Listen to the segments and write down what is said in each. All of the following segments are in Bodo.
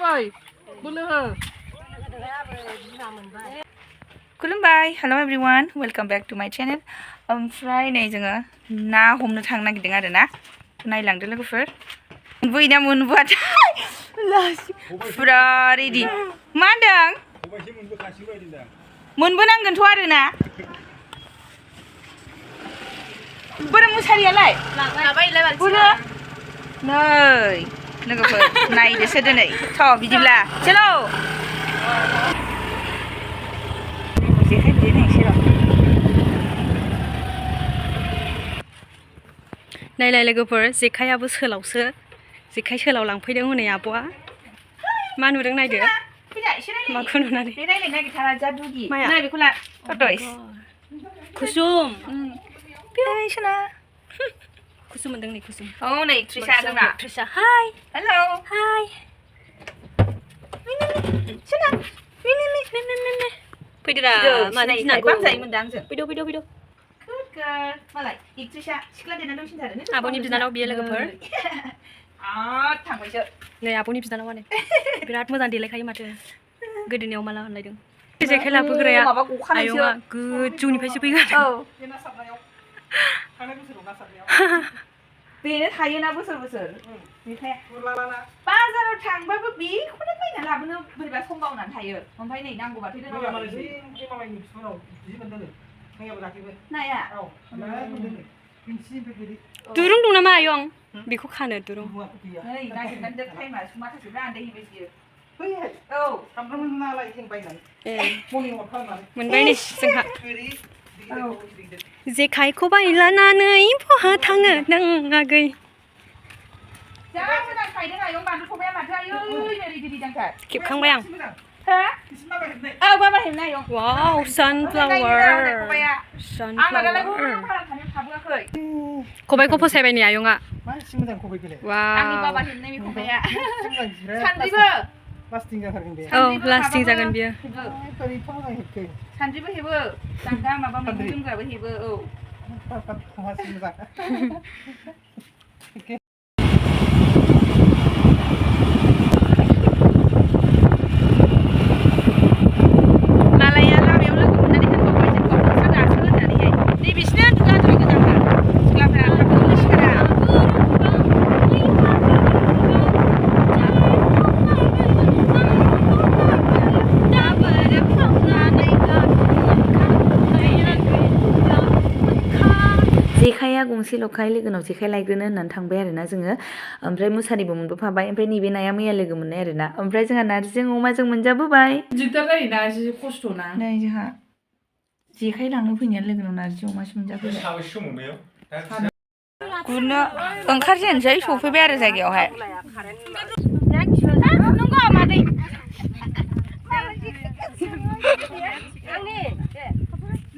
जाबाय बोलो हो खुलुमबाय हेल' एभरिवान वेलकाम बैक टू माय चैनल ओमफ्राय नै जोङो ना हमनो थांनो नागिरदों आरो ना नायलांदो लोगोफोर मोनबोयोना मोनबोआथाय फुरा रेडि मा होनदों मोनबोनांगोनथ' आरो ना बोरो मुसारियालाय बोरो नै लोगोफोर नायदोसो दिनै थ' बिदिब्ला चलो नायलाय लोगोफोर जेखायाबो सोलावसो जेखाय सोलाव लांफैदों हनै आब'आ मा नुदों नायदो माखौ नुनानै बे रायलायनो नागिरथारा जा दुगि माया नै बेखौ ला टर्टइस कुसुम ओइ सना कुसुम मोनदों नै कुसुम औ नै ट्रिसा जोंना ट्रिसा हाय हेलौ हाय सना फैदोरा मानो गिनांगौ बांजायो मोनदां आंजों फैदो फैदो फैदो मालाय एक्ट्रिसा सिख्ला देरना दंसिनथारो आब'नि बिनानाव बियो लोगोफोर थांबायसो नै आब'नि बिनानावानो बिराद मोजां देलायखायो माथो गोदोनायाव माला होनलायदों जेखाय लाबोग्राया आयंआ गोजौनिफ्रायसो फैगोन बेनो थायोना बोसोर बोसोर जेखाया बाजाराव थांबाबो बेखौनो बायना लाबोनो बोरैबा सम बावनानै थायो ओमफ्राय नै नांगौबाथाय नाया दुरुं दं नामा आयं बेखौ खानो दुरुं नै नागिरनानै दोन टाइमा माखासे आन्दाय हैबाय बियो औ सामफ्रामबो नालाय जों बायनानै मोनबाय नै जोंहा जेखायखौ बायलानानै बहा थाङो नों आगै जा मोजां फायदों आयं बानलु खबाया माथो आयै ओरै गिदिरथार खेबखांबाय आं हो औ बाबा हेबनाय आयं वाव सानफ्लावार खबाइखौ फसायबाय नै आयंआ वाव आंनि बाबा हेबनाय बे खबाया सान्द्रिबो लास्टिं जाथारगोन बे औ लास्टिं जागोन बियो सान्द्रिबो हेबो दांगा माबा मैगं दोनग्राबो हेबो औ मालाया लामायाव लोगो मोननानै होनबावबाय जोंखौ नोंस्रा दासो होननानैहाय नै बिसिनो गाज्रि गोजानखा सिख्लाफ्रा थाबखौनो सिखारा जेखाया गंसेल'खाय लोगोनाव जेखाय लायग्रोनो होननानै थांबाय आरोना जोङो ओमफ्राय मुसारिबो मोनबोफाबाय ओमफ्राय नैबे नाया मैया लोगो मोननाय आरोना ओमफ्राय जोंहा नार्जिजों अमाजों मोनजाबोबाय दिगदार जायोना जि खस्थ'ना नै जोंहा जेखाय लांनो फैनाया लोगोनाव नार्जि अमासो मोनजाफैबाय गुरनो ओंखारजेनसै सफैबाय आरो जायगायावहाय नंगौ मादै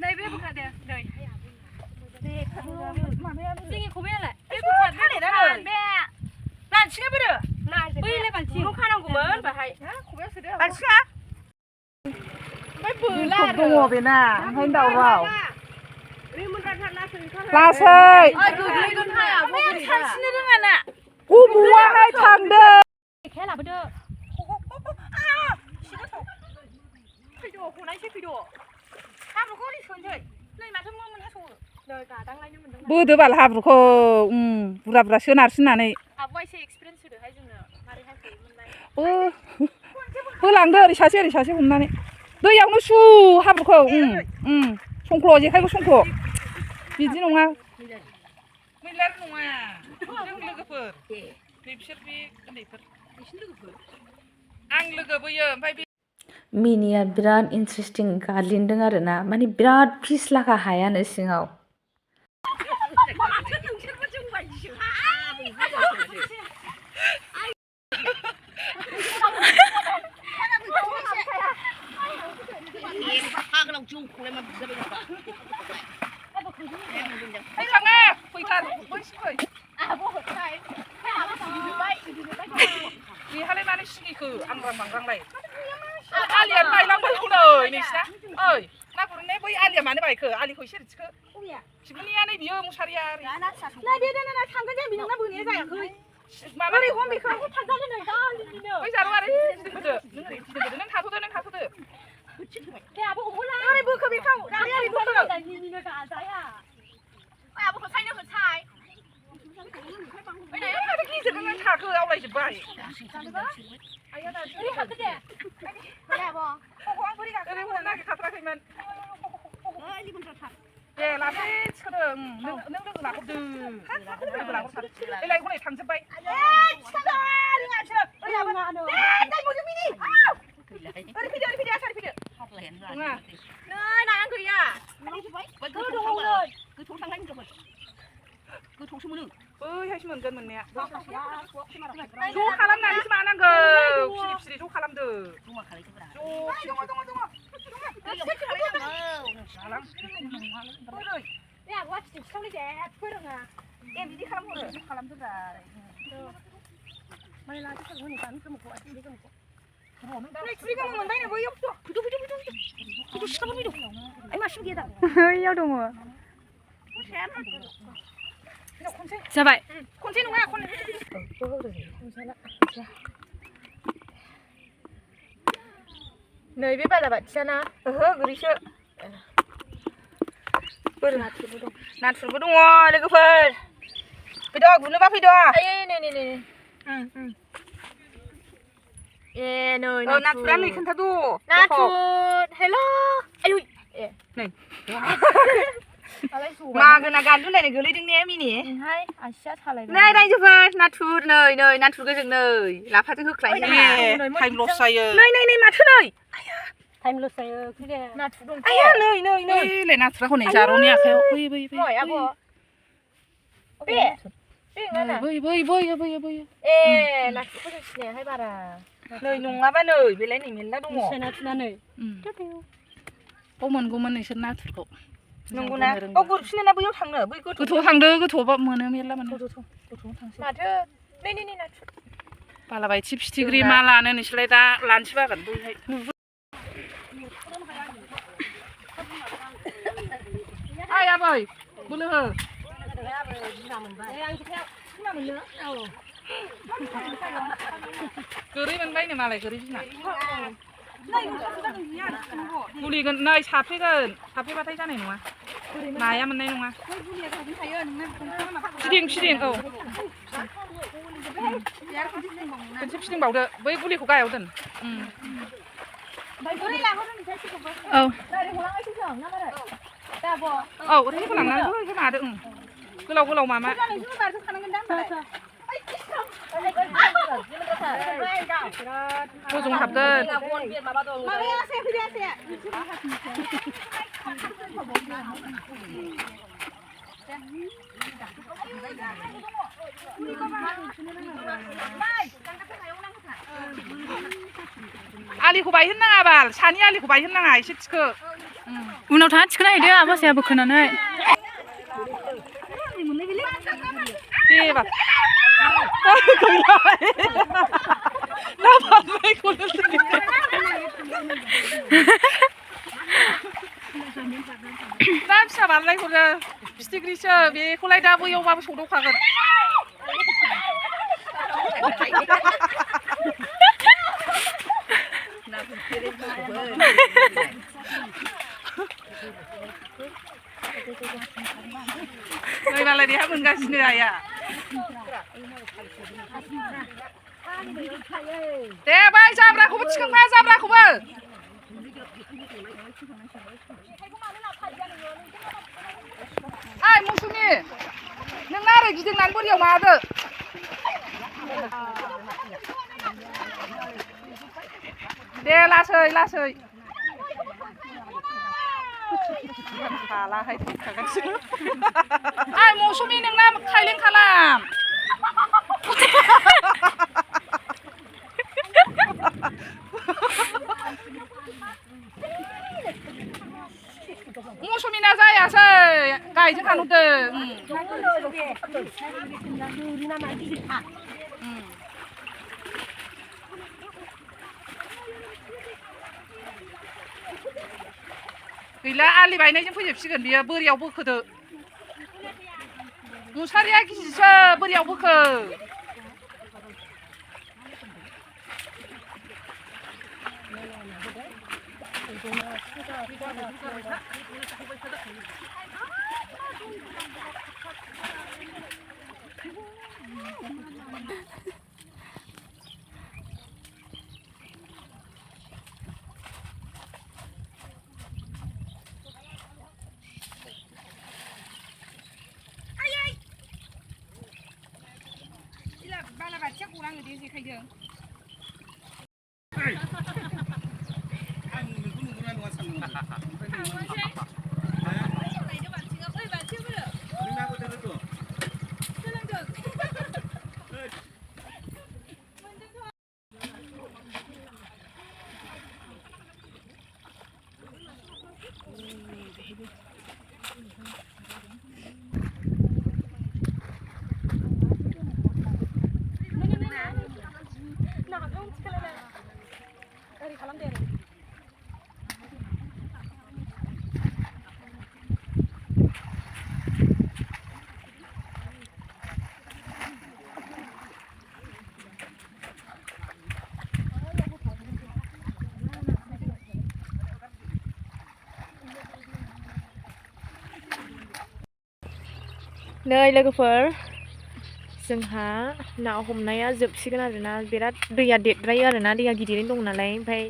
नैबे बोखादो नै जोंनि खबायालाय बालथिङा बोरो बैलाय बालथिं न' खानांगौमोन बाहाय खबायाव सोदो बालथिङा ओमफ्राय बोला दङ बेना ओंखायनो दावराव लासै गोग्लैगोन हाया सानस्रिनो रोङा ना गब'आहाय थांदों जेखाया लाबोदो फैद' हनायसै फैद' हाब्रुखौ ओरै सोनोसै नै माथो मोनहास'यो नै गादांलायनो मोनदों बोदोबाल हाब्रुखौ बुरजा बुरजा सोनारसिननानै आब'आ एसे एक्सपिरियेन्स होदोहाय जोंनो मारैहाय फैयोमोनलाय होलांदो ओरै सासे हमनानै दैयावनो सु हाब्रुखौ संख्ल' जेखायखौ संख्ल' बिदि नङा मैलार नङा जों लोगोफोर बिसोर बे उन्दैफोर बिसोर लोगोफोर आं लोगो बोयो ओमफ्राय मिनिया बिराद इन्टारेस्टिं गालिनदों आरोना माने बिराद फिस्लाखा हायानो सिङाव बेहालाय माने सिनिखौ आंग्रां मांग्रांलाय आलिया बायलांबाय हनै नोंसिना ओइ ना गुरनाय बै आलिया मानो बायखो आलिखौ एसे थिखो बिबोनिया नै बियो मुसारिया थांगोन जों बिनाव ना बोनाया जायाखै माबारै हम बेखौ बै जारौ आरो गिदिंबोदो नों ओरै गिदिंबोदो नों थाथ'दो ओरै बोखो बेखौ दानि ओरै बोखो आबोखौ साइनो होसाय ओरै माथो गिदिर नों थाखो आवलायजोब्बाय आया दा ओरै हाखो दे ओरै आब' आं बोरै गाखो ओरै हमनो नागिरखाथाराखैमोन ए लासै थिखोदों नों लोगो लाहरदो लोगो लाहरखादो एलाय हनै थांजोब्बाय ओरै फैदो आसारि फैदो नङा नै नायानो गैया गोथौआव थांनाय होनदोंमोन गोथौसो मोनो बैहायसो मोनगोन मोननाया ज' खालामनानैसो मानांगौ फिरि ज' खालामदो बिदि खालामहरो खालामदोब्रा बैयाव दङ जाबाय खनसे नङा नै बे बालाबाथियाना ओहो गोरैसो नाथुरबो दङ लोगोफोर फैद' गुरनोबा फैद' नाथुरा नै खोन्थाद' हेल' आयु नै मागोना गानलुलायनाय गोलैदों ने मिनि नै रायजोफोर नाथुर नै नाथुर गोजों नै लाफाजों होख्लायनो टाइम लस जायो नै माथो नै टाइम लस जायो नाथुर दं आया नै नाथुरा हनै जारौनि आखायाव बै आब' बै ए नाथुरखौ जों सिनायाहाय बारा नै नङाबा नै बेलाय नै मेरला दङ नाथुरनानै बाव मोनगौमोन नोंसोर नाथुरखौ नंगौना बाव गुरफिनोना बैयाव थांनो बै गोथौआव थांदो गोथौआवबा मोनो मेरला मोनो गोथौआव थांसै माथो नै नाथुर बालाबायथि फिथिख्रि मा लानो नोंसोरलाय दा लानोसै बागोन बैहाय आइ आबै बोलो हो गोरै मोनबायनो मालाय गोरै बिमा मुलिगोन नै साफ्रेबाथाय जानाय नङा नाया मोननाय नङा फिदिं औ खनसे फिदिंबावदो बै गुलिखौ गाहायाव दोन औ ओरैनो लांनानै मादो गोलाव मामा गोजौ हाबदों आलिखौ बायहोनो नाङा बाल सानि आलिखौ बायहोनो नाङा एसे थिखो उनाव थाङा थिखोना हैदो आबासाया बोखोनानै दे बाल ना बारनायखौनो ना फिसा बारनायखौनो फिथिख्रिसो बेखौलाय दा बैयावबाबो सौदावखागोन नै मालाय देहा मोनगासिनो आइया दे बै जाब्राखौबो थिखांफा जाब्राखौबो ओइ मौसुमि नोंना ओरै गिदिंनानै बोरियाव माबादो दे लासै हालाहाय थैखागोनसो ओइ मौसुमि नोंना खायलें खालाम मौसुमिना जायासै गायजों खानहरदों गैला आलि बायनायजों फैजोबसिगोन बियो बोरियाव बोखोदो मुसारिया गिजिसो बोरियाव बोखो बालाबाथिया गलाङो दे जेखाइजों नै लोगोफोर जोंहा ना हमनाया जोबसिगोन आरोना बिराद दैया देरद्रायो आरोना दैया गिदिरैनो दं नालाय ओमफ्राय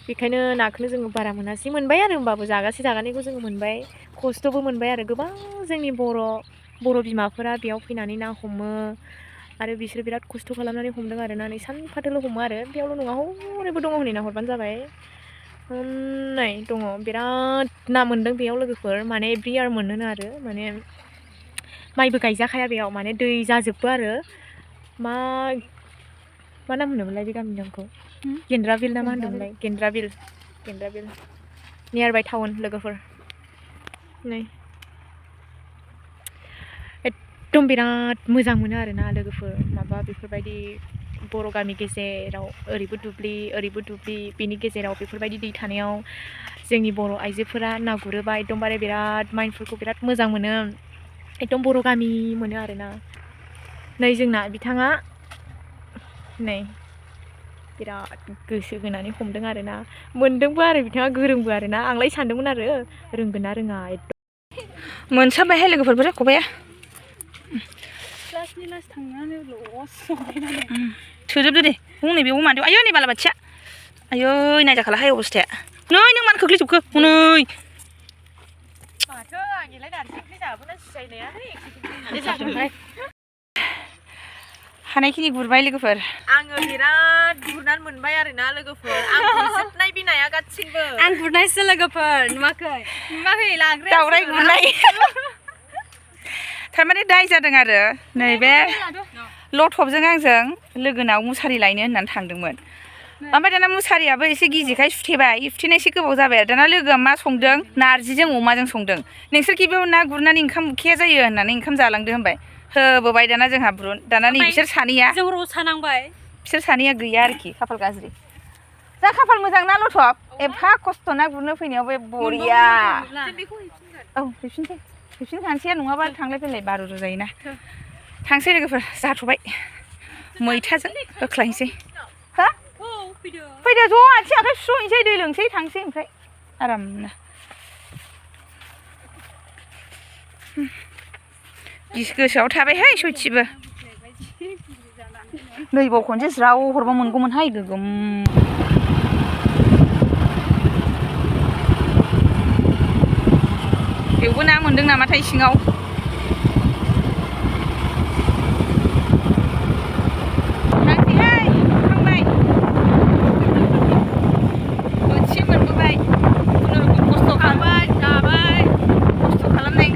बेखायनो नाखौनो जोङो बारा मोनासै मोनबाय आरो होमबाबो जागासे जागानैखौ जोङो मोनबाय खस्थ'बो मोनबाय आरो गोबां जोंनि बर' बिमाफोरा बेयाव फैनानै ना हमो आरो बिसोर बिराद खस्थ' खालामनानै हमदों आरोना नै सानफाथोल' हमो आरो बेयावल' नङा हरैबो दङ हनै नाहरबानो जाबाय नै दङ बिराद ना मोनदों बेयाव लोगोफोर माने एभ्रि यार मोनोनो आरो माने माइबो गायजाखाया बेयाव माने दै जाजोबो आरो मा नाम होनोमोनलाय बे गामिनि नामखौ गेन्द्राबिल ना मा होनदोंमोनलाय गेन्द्राबिल नियार बाइ टाउन लोगोफोर नै एकदम बिराद मोजां मोनो आरोना लोगोफोर माबा बेफोरबायदि बर' गामि गेजेराव ओरैबो दुब्लि बेनि गेजेराव बेफोरबायदि दै थानायाव जोंनि बर' आइजोफोरा ना गुरोबा एकदमबारे बिराद माइन्डफोरखौ बिराद मोजां मोनो एकदम बर' गामि मोनो आरोना नै जोंना बिथाङा नै बिराद गोसो होनानै हमदों आरोना मोनदोंबो आरो बिथाङा गोरोंबो आरोना आंलाय सानदोंमोन आरो रोंगोन ना रोङा एकदम मोनसाबबायहाय लोगोफोर बोरै खबाया लास थांनानै लस थोजोबदो दे हनै बेयाव मादो आयौ नै बालाबाथिया आयौ नायजाखालाहाय अबस्थाया नै नों मानो खोख्लैजोबखो हनै माथो आंनिलाय नारजि ओंख्रि जाबोना जादोंहाय हानायखिनि गुरबाय लोगोफोर आङो बिराद गुरनानै मोनबाय आरोना लोगोफोर आं गुरजोबनाय बे नाया गासिबो आं गुरनायसो लोगोफोर नुवाखै लाग्राया दावराय गुरनाय थारमाने दाय जादों आरो नैबे लथबजों आंजों लोगोनाव मुसारि लायनो होननानै थांदोंमोन ओमफ्राय दाना मुसारियाबो एसे गिजिखाय सुथेनाय एसे गोबाव जाबाय आरो दाना लोगोआ मा संदों नारजिजों अमाजों संदों नोंसोर बेयाव ना गुरनानै ओंखाम उखैया जायो होननानै ओंखाम जालांदो होनबाय होबोबाय दाना जोंहा ब्रुन दाना नै बिसोर सानैया जों रसा नांबाय बिसोर सानैया गैया आरोखि खाफाल गाज्रि जा खाफाल मोजां ना लथब एफा खस्थ' ना गुरनो फैनायाव बे बरिया औ हैफिनखानोसै नङाबा थांलाय फैलाय 12 जायोना थांसै लोगोफोर जाथ'बाय मैथाजों होख्लायनोसै हा फैदो ज' आथिं आखाइ सुहैनोसै दै लोंसै थांसै ओमफ्राय आरामनो गोसोआव थाबायहाय सयथिबो नैबाव खनसे ज्राव हरबा मोनगौमोनहाय गोगोम बेवबो ना मोनदों नामाथाय सिङाव थांसैहाय थांबाय बोथिसे मोनबोबाय खुनुरुखुम खस्थ' खालामबाय गाबाय खस्थ' खालामनाय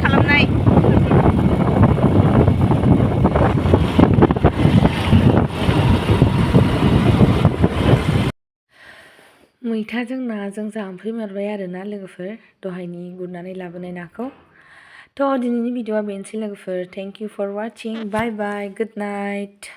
मैथाजों नाजों जांफैमारबाय आरोना लोगोफोर दहायनि गुरनानै लाबोनाय नाखौ थ' दिनैनि भिडिअ'आ बेनोसै लोगोफोर thank you for watching bye bye good night